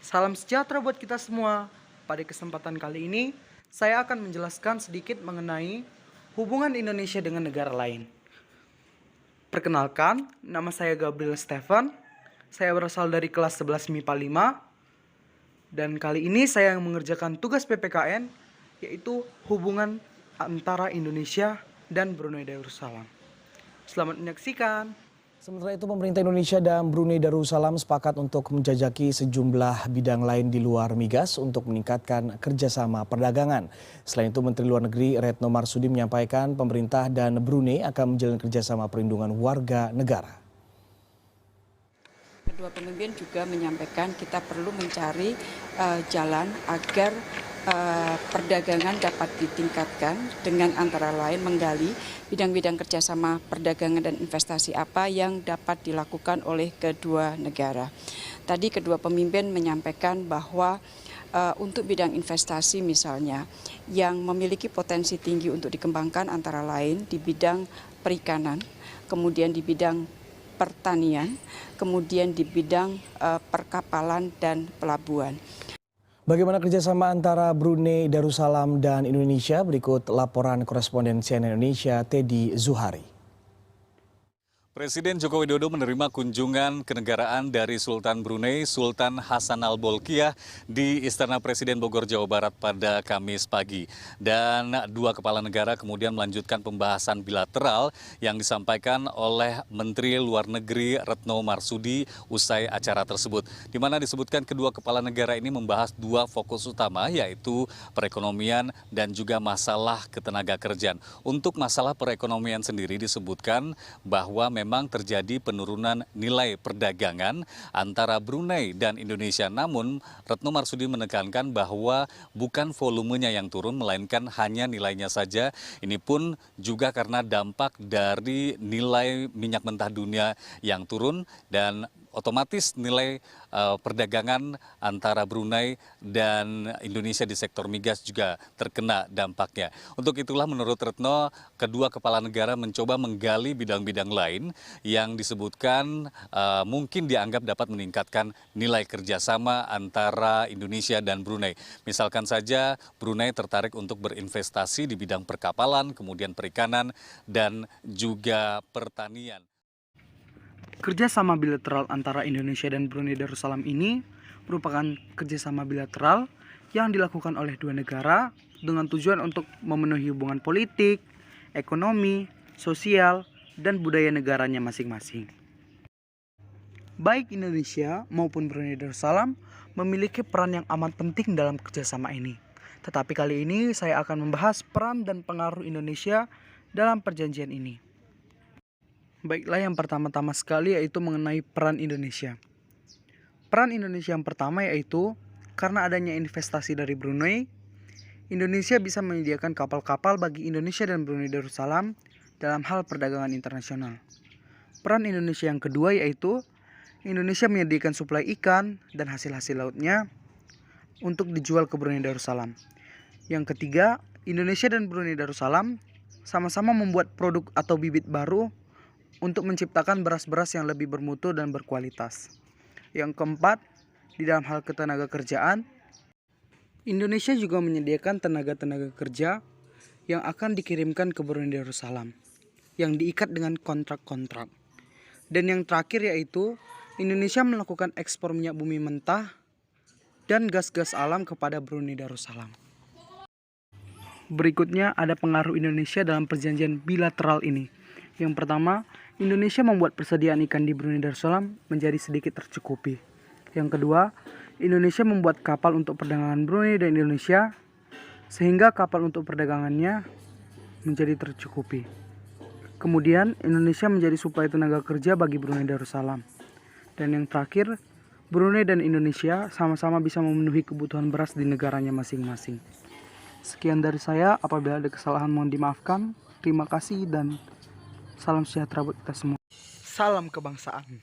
Salam sejahtera buat kita semua. Pada kesempatan kali ini, saya akan menjelaskan sedikit mengenai hubungan Indonesia dengan negara lain. Perkenalkan, nama saya Gabriel Stefan. Saya berasal dari kelas 11 MIPA 5. Dan kali ini saya mengerjakan tugas PPKN, yaitu hubungan antara Indonesia dan Brunei Darussalam. Selamat menyaksikan. Sementara itu, pemerintah Indonesia dan Brunei Darussalam sepakat untuk menjajaki sejumlah bidang lain di luar migas untuk meningkatkan kerjasama perdagangan. Selain itu, Menteri Luar Negeri Retno Marsudi menyampaikan pemerintah dan Brunei akan menjalin kerjasama perlindungan warga negara. Kedua pemimpin juga menyampaikan kita perlu mencari jalan agar perdagangan dapat ditingkatkan dengan antara lain menggali bidang-bidang kerjasama perdagangan dan investasi apa yang dapat dilakukan oleh kedua negara. Tadi kedua pemimpin menyampaikan bahwa untuk bidang investasi misalnya yang memiliki potensi tinggi untuk dikembangkan antara lain di bidang perikanan, kemudian di bidang pertanian, kemudian di bidang perkapalan dan pelabuhan. Bagaimana kerjasama antara Brunei Darussalam dan Indonesia? Berikut laporan koresponden CNN Indonesia Teddy Zuhari. Presiden Joko Widodo menerima kunjungan kenegaraan dari Sultan Brunei Sultan Hassanal Bolkiah di Istana Presiden Bogor, Jawa Barat pada Kamis pagi. Dan dua kepala negara kemudian melanjutkan pembahasan bilateral yang disampaikan oleh Menteri Luar Negeri Retno Marsudi usai acara tersebut. Di mana disebutkan kedua kepala negara ini membahas dua fokus utama, yaitu perekonomian dan juga masalah ketenagakerjaan. Untuk masalah perekonomian sendiri disebutkan bahwa memang terjadi penurunan nilai perdagangan antara Brunei dan Indonesia. Namun Retno Marsudi menekankan bahwa bukan volumenya yang turun, melainkan hanya nilainya saja. Ini pun juga karena dampak dari nilai minyak mentah dunia yang turun dan otomatis nilai perdagangan antara Brunei dan Indonesia di sektor migas juga terkena dampaknya. Untuk itulah menurut Retno, kedua kepala negara mencoba menggali bidang-bidang lain yang disebutkan mungkin dianggap dapat meningkatkan nilai kerjasama antara Indonesia dan Brunei. Misalkan saja Brunei tertarik untuk berinvestasi di bidang perkapalan, kemudian perikanan, dan juga pertanian. Kerjasama bilateral antara Indonesia dan Brunei Darussalam ini merupakan kerjasama bilateral yang dilakukan oleh dua negara dengan tujuan untuk memenuhi hubungan politik, ekonomi, sosial, dan budaya negaranya masing-masing. Baik Indonesia maupun Brunei Darussalam memiliki peran yang amat penting dalam kerjasama ini. Tetapi kali ini saya akan membahas peran dan pengaruh Indonesia dalam perjanjian ini. Baiklah, yang pertama-tama sekali yaitu mengenai peran Indonesia. Peran Indonesia yang pertama yaitu karena adanya investasi dari Brunei, Indonesia bisa menyediakan kapal-kapal bagi Indonesia dan Brunei Darussalam dalam hal perdagangan internasional. Peran Indonesia yang kedua yaitu Indonesia menyediakan suplai ikan dan hasil-hasil lautnya untuk dijual ke Brunei Darussalam. Yang ketiga, Indonesia dan Brunei Darussalam sama-sama membuat produk atau bibit baru untuk menciptakan beras-beras yang lebih bermutu dan berkualitas. Yang keempat, di dalam hal ketenaga kerjaan, Indonesia juga menyediakan tenaga-tenaga kerja yang akan dikirimkan ke Brunei Darussalam, yang diikat dengan kontrak-kontrak. Dan yang terakhir yaitu, Indonesia melakukan ekspor minyak bumi mentah dan gas-gas alam kepada Brunei Darussalam. Berikutnya ada pengaruh Indonesia dalam perjanjian bilateral ini. Yang pertama, Indonesia membuat persediaan ikan di Brunei Darussalam menjadi sedikit tercukupi. Yang kedua, Indonesia membuat kapal untuk perdagangan Brunei dan Indonesia sehingga kapal untuk perdagangannya menjadi tercukupi. Kemudian, Indonesia menjadi suplai tenaga kerja bagi Brunei Darussalam. Dan yang terakhir, Brunei dan Indonesia sama-sama bisa memenuhi kebutuhan beras di negaranya masing-masing. Sekian dari saya, apabila ada kesalahan mohon dimaafkan. Terima kasih dan salam sejahtera buat kita semua. Salam kebangsaan.